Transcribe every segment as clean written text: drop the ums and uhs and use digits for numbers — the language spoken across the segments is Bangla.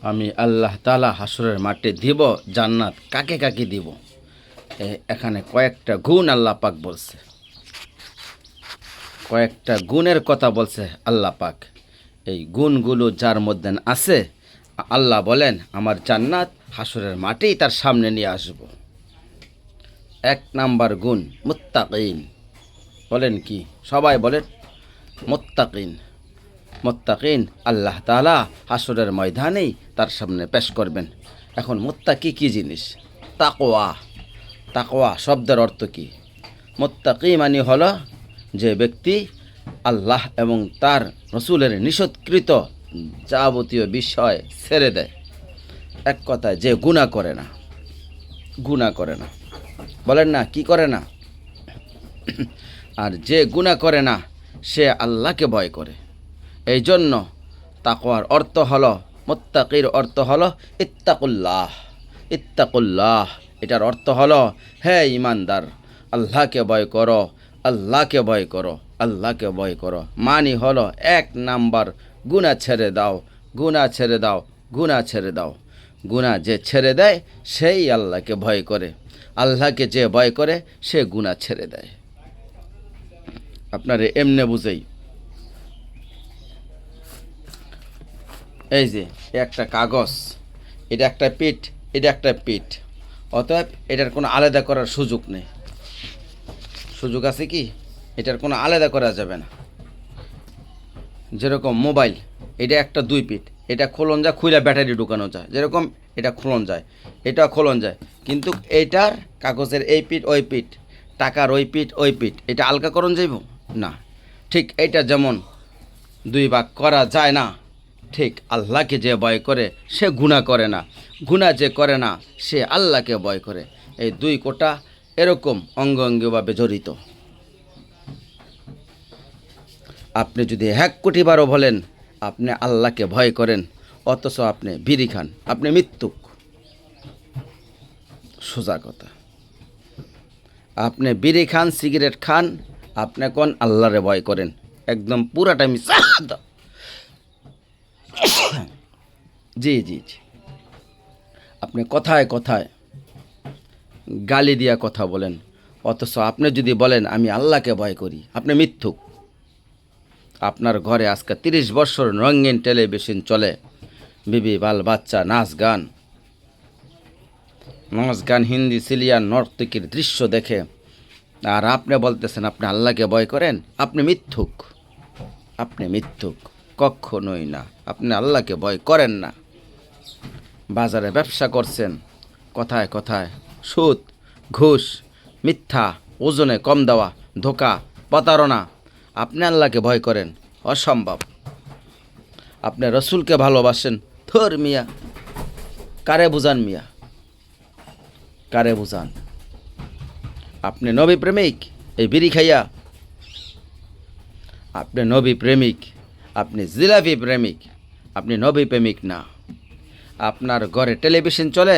আমি আল্লাহ তাআলা হাসরের মাঠে দিব জান্নাত কাকে কাকে দিব। এখানে কয়েকটা গুণ আল্লাহ পাক বলছে, কয়েকটা গুণের কথা বলছে আল্লাহ পাক। এই গুণগুলো যার মধ্যে আছে, আল্লাহ বলেন আমার জান্নাত হাসরের মাঠেই তার সামনে নিয়ে আসব। এক নাম্বার গুণ মুত্তাকিন। বলেন কি? সবাই বলেন মুত্তাকিন। মুত্তাকিন আল্লাহ তাআলা হাসরের ময়দানেই তার সামনে পেশ করবেন। এখন মুত্তাকি কি জিনিস? তাকওয়া। তাকওয়া শব্দের অর্থ কি? মুত্তাকি মানে হলো যে ব্যক্তি আল্লাহ এবং তার রসুলের নিষেধকৃত যাবতীয় বিষয় ছেড়ে দেয়। এক কথায় যে গুনাহ করে না, গুনাহ করে না। বলেন না, কি করে না? আর যে গুনাহ করে না সে আল্লাহকে ভয় করে। এই জন্য তাকওয়ার অর্থ হলো, মুত্তাকির অর্থ হলো ইত্তাকুল্লাহ। ইত্তাকুল্লাহ এটার অর্থ হলো হে ইমানদার, আল্লাহকে ভয় করো, আল্লাহকে ভয় করো, আল্লাহকে ভয় করো। মানি হলো এক নাম্বার গুনাহ ছেড়ে দাও, গুনাহ ছেড়ে দাও, গুনাহ ছেড়ে দাও। গুনাহ যে ছেড়ে দেয় সেই আল্লাহকে ভয় করে। আল্লাহকে যে ভয় করে সে গুনাহ ছেড়ে দেয়। আপনারে এমনে বুঝেই, এই যে একটা কাগজ, এটা একটা পিঠ, এটা একটা পিঠ, অতএব এটার কোনো আলাদা করার সুযোগ নেই। সুযোগ আছে কি? এটার কোনো আলাদা করা যাবে না। যেরকম মোবাইল, এটা একটা দুই পিঠ, এটা খোলন যায়, খুইলা ব্যাটারি ঢুকানো যায়, যেরকম এটা খোলন যায়, এটা খোলন যায়। কিন্তু এইটার কাগজের এই পিঠ ওই পিঠ, টাকার ওই পিঠ ওই পিঠ, এটা আলগা করণ যাইব না। ঠিক এইটা যেমন দুই ভাগ করা যায় না, ঠিক আল্লাহকে যে ভয় করে সে গুনাহ করে না, গুনাহ যে করে না সে আল্লাহকে ভয় করে। এই দুই কোটা এরকম অঙ্গ অঙ্গীভাবে জড়িত। আপনি যদি 1,000,000,000বারও বলেন আপনি আল্লাহকে ভয় করেন, অথচ আপনি বিড়ি খান, আপনি মৃত্যুক। সোজা কথা। আপনি বিড়ি খান, সিগারেট খান, আপনি কোন আল্লাহরে ভয় করেন? একদম পুরাটা মিশা। জি জি জি। আপনি কথায় কথায় গালি দিয়া কথা বলেন, অথচ আপনি যদি বলেন আমি আল্লাহকে ভয় করি, আপনি মিথ্যুক। আপনার ঘরে আজকে 30 বছর রঙিন টেলিভিশন চলে, বিবি বাল বাচ্চা নাচ গান, নাচ গান, হিন্দি সিরিয়াল নর্তকীর দৃশ্য দেখে, আর আপনি বলতেছেন আপনি আল্লাহকে ভয় করেন? আপনি মিথ্যুক, আপনি মিথ্যুক, কখনোই না। আপনি আল্লাহকে ভয় করেন না। বাজারে ব্যবসা করছেন, কথায় কথায় সুদ, ঘুষ, মিথ্যা, ওজনে কম দেওয়া, ধোঁকা, প্রতারণা, আপনি আল্লাহকে ভয় করেন? অসম্ভব। আপনি রসুলকে ভালোবাসেন, থর মিয়া, কারে বুঝান মিয়া, কারে বুঝান? আপনি নবী প্রেমিক এই বিড়ি খাইয়া? আপনি নবী প্রেমিক, আপনি জিলাপি প্রেমিক, আপনি নবী প্রেমিক না। আপনার ঘরে টেলিভিশন চলে,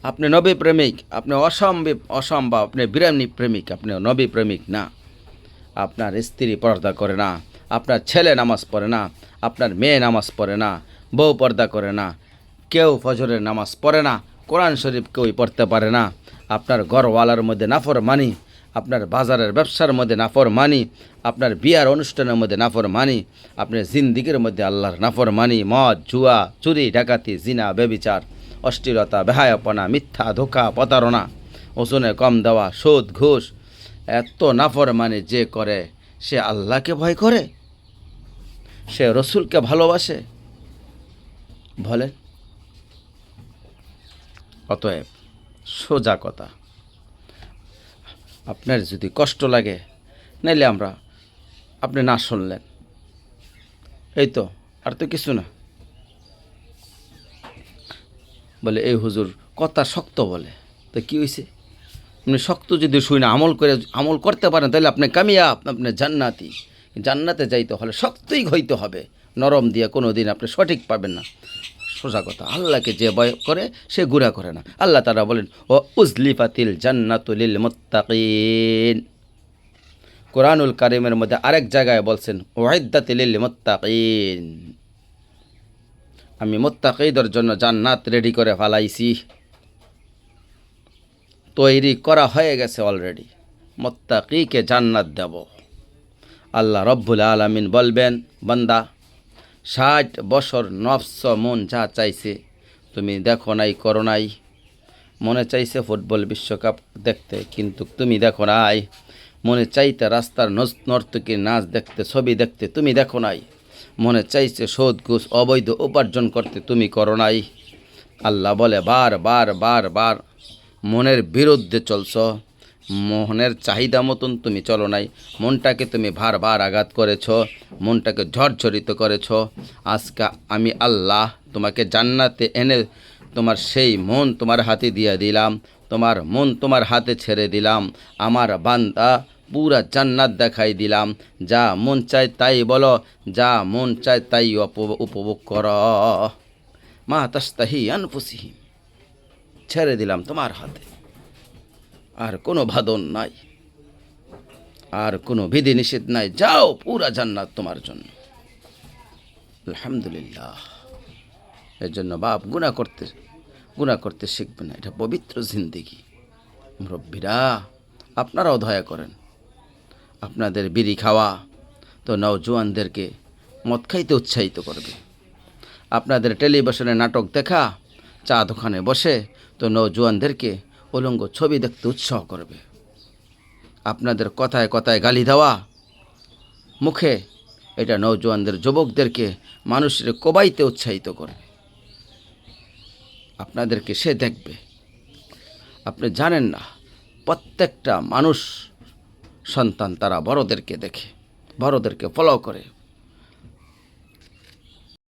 আপনি নবী প্রেমিক, আপনি অসম্ভব, অসম্ভব, আপনি বিরানি প্রেমিক, আপনি নবী প্রেমিক না। আপনার স্ত্রী পর্দা করে না, আপনার ছেলে নামাজ পড়ে না, আপনার মেয়ে নামাজ পড়ে না, বউ পর্দা করে না, কেউ ফজরের নামাজ পড়ে না, কোরআন শরীফ কেউই পড়তে পারে না। আপনার ঘরওয়ালার মধ্যে নাফরমানি, আপনার বাজারের ব্যবসার মধ্যে নাফরমানি, আপনার বিয়ার অনুষ্ঠানের মধ্যে নাফরমানি, আপনার জিন্দিগির মধ্যে আল্লাহর নাফরমানি, মদ, জুয়া, চুরি, ডাকাতি, জিনা, ব্যভিচার, অশ্লীলতা, বেহায়াপনা, মিথ্যা, ধোঁকা, প্রতারণা, ওজনে কম দেওয়া, সুদ, ঘুষ, এত নাফরমানি যে করে সে আল্লাহকে ভয় করে? সে রসুলকে ভালোবাসে? বলেন। অতএব সোজা কথা, আপনার যদি কষ্ট লাগে, নাইলে আপনি না শুনলেন, এই তো, আর তো কিছু না। বলে এই হুজুর কথা শক্ত বলে, তো কী হয়েছে? আপনি শক্ত যদি শুই না আমল করতে পারেন তাহলে আপনি কামিয়াব, আপনি জান্নাতি। জান্নাতে যাইতে হলে শক্তই হইতে হবে, নরম দিয়ে কোনো দিন আপনি সঠিক পাবেন না। সোজা কথা, আল্লাহকে যে ভয় করে সে গুনাহ করে না। আল্লাহ তাআলা বলেন ও উজলিফাতিল জান্নাতু লিল মুত্তাকিন। কোরআনুল কারীমের মধ্যে আরেক জায়গায় বলছেন উইদ্দাতিল লিল মুত্তাকিন। আমি মুত্তাকিদের জন্য জান্নাত রেডি করে ফেলাইছি, তৈরি করা হয়ে গেছে অলরেডি। মুত্তাকিকে জান্নাত দেব। আল্লাহ রব্বুল আলামিন বলবেন, বান্দা 60 বছর নফস মন যা চাইছে তুমি দেখো নাই, করো নাই। মনে চাইছে ফুটবল বিশ্বকাপ দেখতে, কিন্তু তুমি দেখো নাই। মনে চাইতে রাস্তার নর্তকীর নাচ দেখতে, ছবি দেখতে, তুমি দেখো নাই। মনে চাইছে সুদ ঘুষ অবৈধ উপার্জন করতে, তুমি করো নাই। আল্লাহ বলে, বার বার বার বার মনের বিরুদ্ধে চলছ, মনের চাহিদা মতন তুমি চলো নাই। মনটাকে তুমি বারবার আঘাত করেছ, মনটাকে ঝরঝরিত করেছ। আজকে আমি আল্লাহ তোমাকে জান্নাতে এনে তোমার সেই মন তোমার হাতে দিয়ে দিলাম, তোমার মন তোমার হাতে ছেড়ে দিলাম। আমার বান্দা পুরা জান্নাত দেখাই দিলাম। যা মন চায় তাই বলো, যা মন চায় তাই উপভোগ কর। মা তাস্তাহি আনফুসিহিম, ছেড়ে দিলাম তোমার হাতে। আর কোনো বাঁধন নাই, আর কোনো বিধি নিষেধ নাই। যাও, পুরা জান্নাত তোমার জন্য। আলহামদুলিল্লাহ। এর জন্য বাপ গুনাহ করতে শিখবে না। এটা পবিত্র জিন্দেগি। মুরব্বীরা, আপনারাও দয়া করেন। আপনাদের বিড়ি খাওয়া তো নওজোয়ানদেরকে মদ খাইতে উৎসাহিত করবে। আপনাদের টেলিভিশনে নাটক দেখা, চা দোকানে বসে তো নওজোয়ানদেরকে উলঙ্গ ছবি দেখতে উৎসাহ করবে। আপনাদের কথায় কথায় গালি দেওয়া মুখে, এটা নওজোয়ানদের যুবকদেরকে মানুষের কোবাইতে উৎসাহিত করবে। আপনাদেরকে সে দেখবে। আপনি জানেন না, প্রত্যেকটা মানুষ সন্তান তারা বড়দেরকে দেখে, বড়দেরকে ফলো করে।